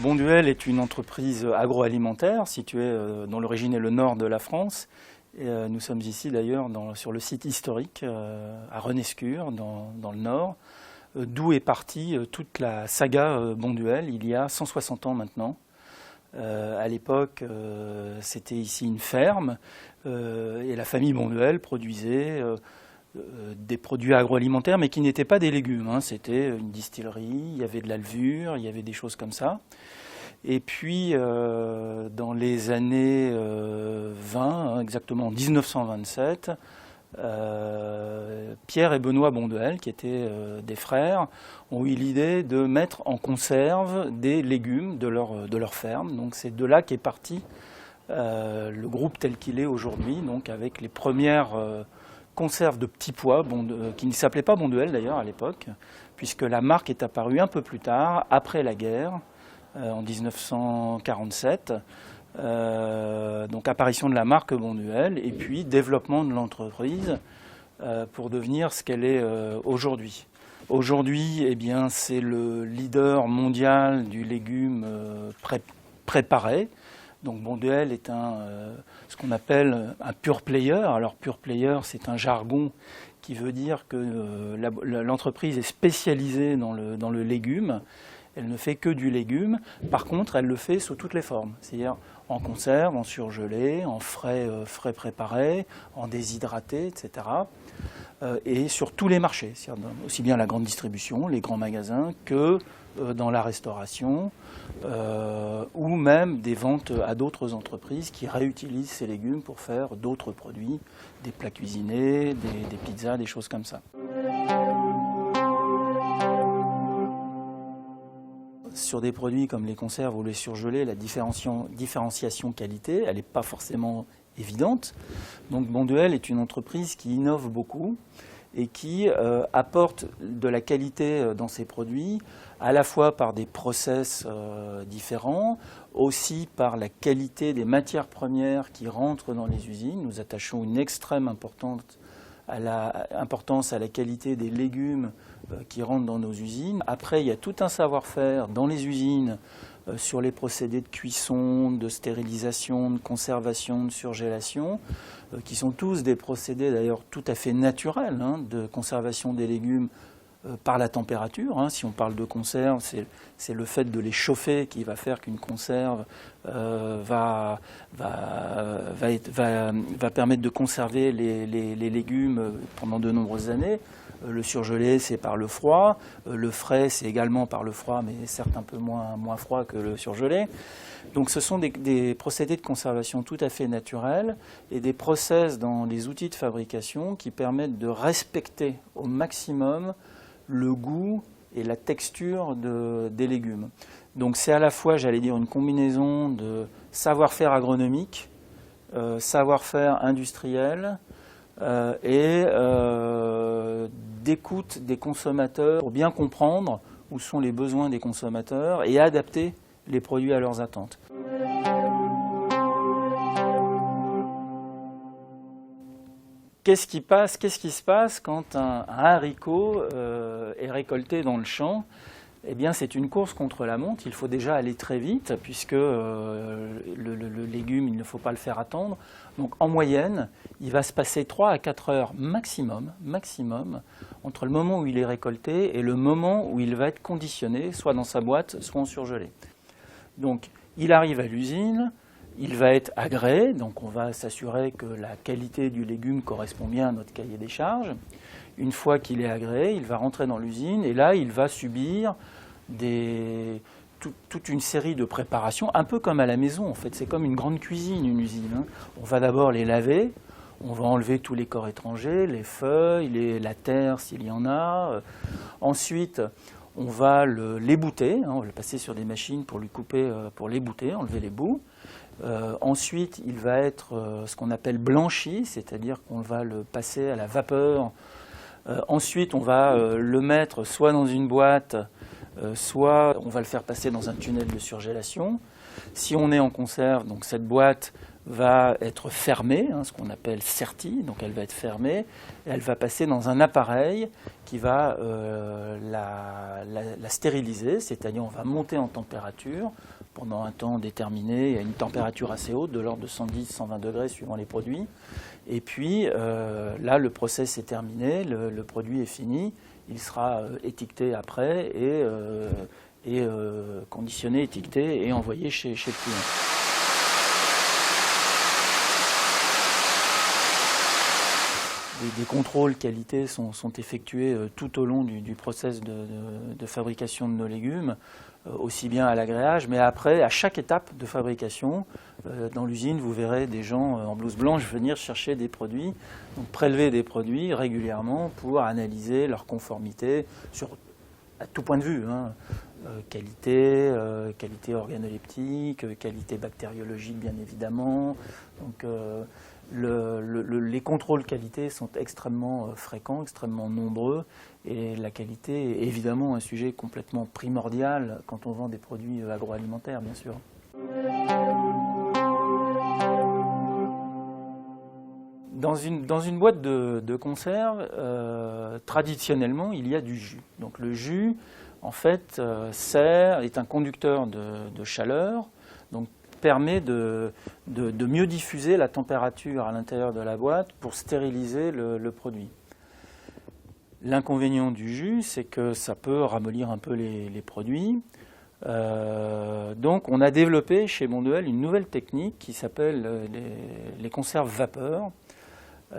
Bonduelle est une entreprise agroalimentaire située dont l'origine est le nord de la France. Et, nous sommes ici d'ailleurs sur le site historique à Renescure, dans le nord, d'où est partie toute la saga Bonduelle il y a 160 ans maintenant. À l'époque, c'était ici une ferme et la famille Bonduelle produisait des produits agroalimentaires, mais qui n'étaient pas des légumes. C'était une distillerie, il y avait de la levure, il y avait des choses comme ça. Et puis, dans les années 20, exactement en 1927, Pierre et Benoît Bonduelle, qui étaient des frères, ont eu l'idée de mettre en conserve des légumes de leur ferme. Donc c'est de là qu'est parti le groupe tel qu'il est aujourd'hui, donc avec les premières conserves de petits pois, qui ne s'appelaient pas Bonduelle d'ailleurs à l'époque, puisque la marque est apparue un peu plus tard, après la guerre, en 1947. Donc apparition de la marque Bonduelle et puis développement de l'entreprise pour devenir ce qu'elle est aujourd'hui. Aujourd'hui, eh bien, c'est le leader mondial du légume préparé. Donc Bonduelle est ce qu'on appelle un pure player. Alors pure player, c'est un jargon qui veut dire que l'entreprise est spécialisée dans le légume. Elle ne fait que du légume. Par contre, elle le fait sous toutes les formes. C'est-à-dire en conserve, en surgelé, en frais préparés, en déshydraté, etc. Et sur tous les marchés, c'est-à-dire aussi bien la grande distribution, les grands magasins, que dans la restauration, ou même des ventes à d'autres entreprises qui réutilisent ces légumes pour faire d'autres produits, des plats cuisinés, des pizzas, des choses comme ça. Sur des produits comme les conserves ou les surgelés, la différenciation qualité, elle n'est pas forcément évidente. Donc Bonduelle est une entreprise qui innove beaucoup et qui apporte de la qualité dans ses produits, à la fois par des process différents, aussi par la qualité des matières premières qui rentrent dans les usines. Nous attachons une extrême importance à la qualité des légumes qui rentrent dans nos usines. Après, il y a tout un savoir-faire dans les usines sur les procédés de cuisson, de stérilisation, de conservation, de surgélation, qui sont tous des procédés d'ailleurs tout à fait naturels de conservation des légumes par la température. Si on parle de conserve, c'est le fait de les chauffer qui va faire qu'une conserve va permettre de conserver les légumes pendant de nombreuses années. Le surgelé, c'est par le froid. Le frais, c'est également par le froid, mais certes un peu moins froid que le surgelé. Donc ce sont des procédés de conservation tout à fait naturels et des process dans les outils de fabrication qui permettent de respecter au maximum le goût et la texture des légumes. Donc c'est à la fois, j'allais dire, une combinaison de savoir-faire agronomique, savoir-faire industriel et d'écoute des consommateurs pour bien comprendre où sont les besoins des consommateurs et adapter les produits à leurs attentes. Qu'est-ce qui se passe quand un haricot est récolté dans le champ? Eh bien, c'est une course contre la montre. Il faut déjà aller très vite puisque le légume, il ne faut pas le faire attendre. Donc, en moyenne, il va se passer 3 à 4 heures maximum, entre le moment où il est récolté et le moment où il va être conditionné, soit dans sa boîte, soit en surgelé. Donc, il arrive à l'usine. Il va être agréé, donc on va s'assurer que la qualité du légume correspond bien à notre cahier des charges. Une fois qu'il est agréé, il va rentrer dans l'usine et là, il va subir toute une série de préparations, un peu comme à la maison en fait. C'est comme une grande cuisine, une usine. On va d'abord les laver, on va enlever tous les corps étrangers, les feuilles, la terre s'il y en a. Ensuite, on va l'ébouter, on va le passer sur des machines pour lui couper, pour l'ébouter, enlever les bouts. Ensuite, il va être ce qu'on appelle blanchi, c'est-à-dire qu'on va le passer à la vapeur. Ensuite, on va le mettre soit dans une boîte, soit on va le faire passer dans un tunnel de surgélation. Si on est en conserve, donc cette boîte va être fermée, ce qu'on appelle sertie, donc elle va être fermée, et elle va passer dans un appareil qui va la stériliser, c'est-à-dire on va monter en température pendant un temps déterminé, à une température assez haute, de l'ordre de 110-120 degrés suivant les produits. Et puis là, le process est terminé, le produit est fini, il sera étiqueté après et conditionné, étiqueté et envoyé chez le client. Des contrôles qualité sont effectués tout au long du process de fabrication de nos légumes, aussi bien à l'agréage, mais après, à chaque étape de fabrication, dans l'usine, vous verrez des gens en blouse blanche venir chercher des produits, donc prélever des produits régulièrement pour analyser leur conformité à tout point de vue, qualité, qualité organoleptique, qualité bactériologique bien évidemment. Donc, les contrôles qualité sont extrêmement fréquents, extrêmement nombreux, et la qualité est évidemment un sujet complètement primordial quand on vend des produits agroalimentaires, bien sûr. Dans une boîte de conserve, traditionnellement, il y a du jus. Donc le jus, en fait, est un conducteur de chaleur, donc permet de mieux diffuser la température à l'intérieur de la boîte pour stériliser le produit. L'inconvénient du jus, c'est que ça peut ramollir un peu les produits. Donc on a développé chez Bonduelle une nouvelle technique qui s'appelle les conserves vapeur,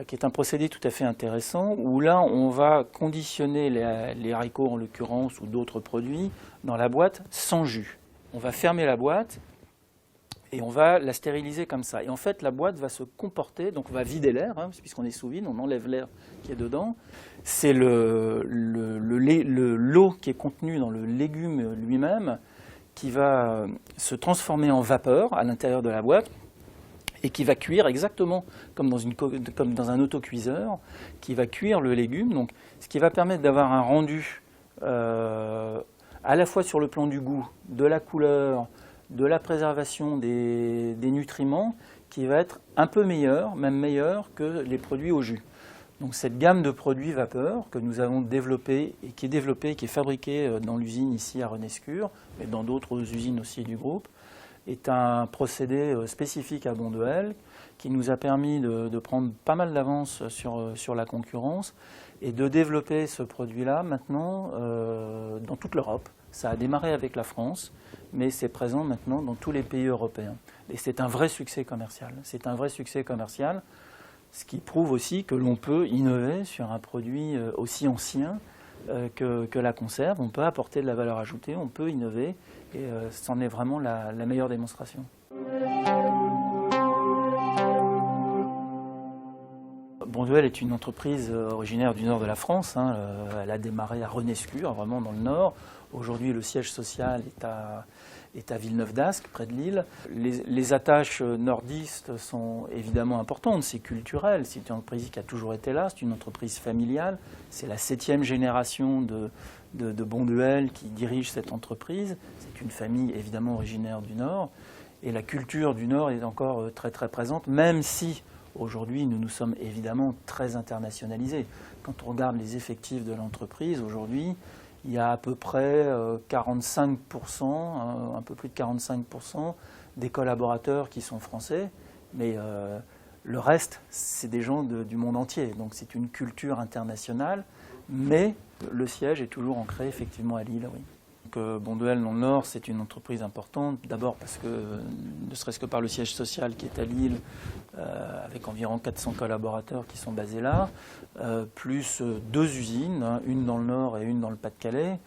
qui est un procédé tout à fait intéressant, où là on va conditionner les haricots en l'occurrence ou d'autres produits dans la boîte sans jus. On va fermer la boîte et on va la stériliser comme ça. Et en fait, la boîte va se comporter, donc on va vider l'air, puisqu'on est sous vide, on enlève l'air qui est dedans. C'est l'eau qui est contenue dans le légume lui-même qui va se transformer en vapeur à l'intérieur de la boîte et qui va cuire exactement comme dans un autocuiseur, qui va cuire le légume. Donc, ce qui va permettre d'avoir un rendu à la fois sur le plan du goût, de la couleur, de la préservation des nutriments, qui va être un peu meilleur, même meilleur que les produits au jus. Donc cette gamme de produits vapeur que nous avons développée et qui est fabriquée dans l'usine ici à Renescure, mais dans d'autres usines aussi du groupe, est un procédé spécifique à Bonduelle qui nous a permis de prendre pas mal d'avance sur la concurrence et de développer ce produit-là maintenant dans toute l'Europe. Ça a démarré avec la France, mais c'est présent maintenant dans tous les pays européens. Et c'est un vrai succès commercial. C'est un vrai succès commercial, ce qui prouve aussi que l'on peut innover sur un produit aussi ancien que la conserve. On peut apporter de la valeur ajoutée, on peut innover, et c'en est vraiment la meilleure démonstration. Bonduelle est une entreprise originaire du nord de la France. Elle a démarré à Renescure, vraiment dans le nord. Aujourd'hui, le siège social est à Villeneuve-d'Ascq, près de Lille. Les attaches nordistes sont évidemment importantes, c'est culturel. C'est une entreprise qui a toujours été là, c'est une entreprise familiale. C'est la 7e génération de Bonduelle qui dirige cette entreprise. C'est une famille évidemment originaire du Nord. Et la culture du Nord est encore très très présente, même si aujourd'hui nous sommes évidemment très internationalisés. Quand on regarde les effectifs de l'entreprise aujourd'hui, il y a à peu près 45%, un peu plus de 45% des collaborateurs qui sont français, mais le reste, c'est des gens du monde entier. Donc c'est une culture internationale, mais le siège est toujours ancré effectivement à Lille, oui. Donc, Bonduelle dans le Nord, c'est une entreprise importante, d'abord parce que, ne serait-ce que par le siège social qui est à Lille, avec environ 400 collaborateurs qui sont basés là, plus 2 usines, une dans le Nord et une dans le Pas-de-Calais,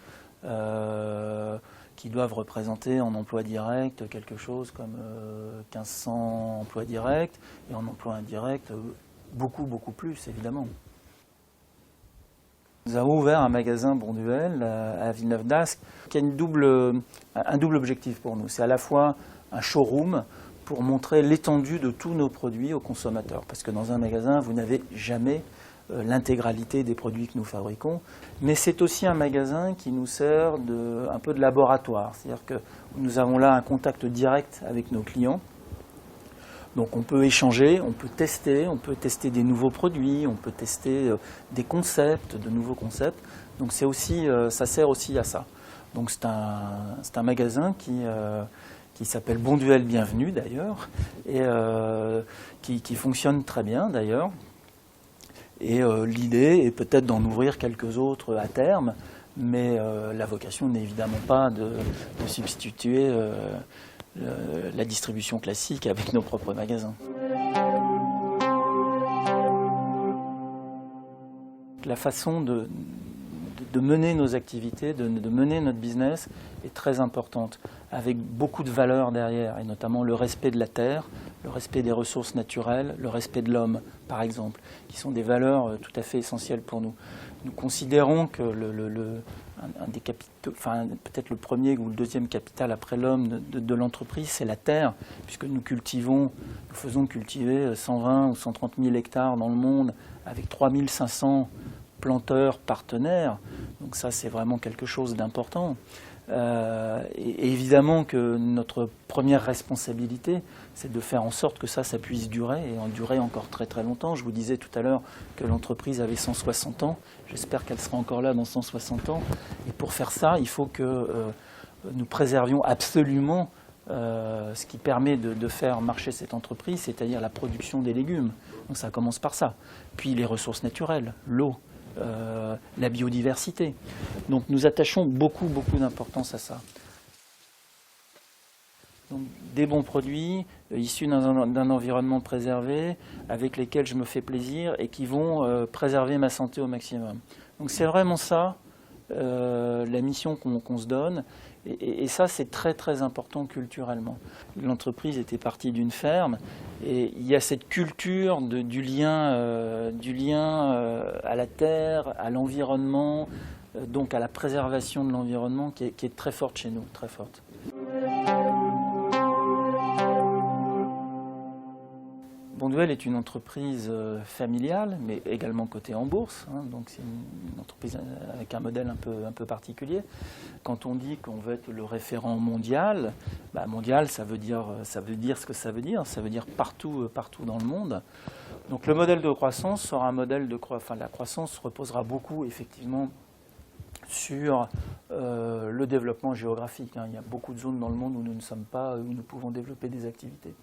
qui doivent représenter en emploi direct quelque chose comme 1500 emplois directs, et en emploi indirect, beaucoup plus évidemment. Nous avons ouvert un magasin Bonduelle à Villeneuve-d'Ascq qui a un double objectif pour nous. C'est à la fois un showroom pour montrer l'étendue de tous nos produits aux consommateurs. Parce que dans un magasin, vous n'avez jamais l'intégralité des produits que nous fabriquons. Mais c'est aussi un magasin qui nous sert un peu de laboratoire. C'est-à-dire que nous avons là un contact direct avec nos clients. Donc on peut échanger, on peut tester des nouveaux produits, on peut tester des concepts, de nouveaux concepts. Donc c'est aussi, ça sert aussi à ça. Donc c'est un magasin qui s'appelle Bonduelle Bienvenue d'ailleurs, et qui fonctionne très bien d'ailleurs. Et l'idée est peut-être d'en ouvrir quelques autres à terme, mais la vocation n'est évidemment pas de substituer la distribution classique avec nos propres magasins. La façon de mener nos activités, de mener notre business est très importante, avec beaucoup de valeurs derrière, et notamment le respect de la terre, le respect des ressources naturelles, le respect de l'homme, par exemple, qui sont des valeurs tout à fait essentielles pour nous. Nous considérons que un des capitaux, enfin peut-être le premier ou le deuxième capital après l'homme de l'entreprise, c'est la terre, puisque nous faisons cultiver 120 ou 130 000 hectares dans le monde, avec 3500 planteurs partenaires. Donc ça, c'est vraiment quelque chose d'important. Et évidemment que notre première responsabilité, c'est de faire en sorte que ça puisse durer, et en durer encore très très longtemps. Je vous disais tout à l'heure que l'entreprise avait 160 ans. J'espère qu'elle sera encore là dans 160 ans. Et pour faire ça, il faut que nous préservions absolument ce qui permet de faire marcher cette entreprise, c'est-à-dire la production des légumes. Donc ça commence par ça. Puis les ressources naturelles, l'eau, la biodiversité. Donc nous attachons beaucoup d'importance à ça. Donc, des bons produits issus d'un environnement préservé, avec lesquels je me fais plaisir et qui vont préserver ma santé au maximum. Donc c'est vraiment ça la mission qu'on se donne. Et ça, c'est très très important culturellement. L'entreprise était partie d'une ferme, et il y a cette culture du lien à la terre, à l'environnement, donc à la préservation de l'environnement, qui est très forte chez nous, très forte. Bonduelle est une entreprise familiale, mais également cotée en bourse. Donc c'est une entreprise avec un modèle un peu particulier. Quand on dit qu'on veut être le référent mondial, mondial, ça veut dire ce que ça veut dire. Ça veut dire partout dans le monde. Donc le modèle de croissance sera un modèle la croissance reposera beaucoup effectivement sur le développement géographique. Il y a beaucoup de zones dans le monde où nous ne sommes pas, où nous pouvons développer des activités.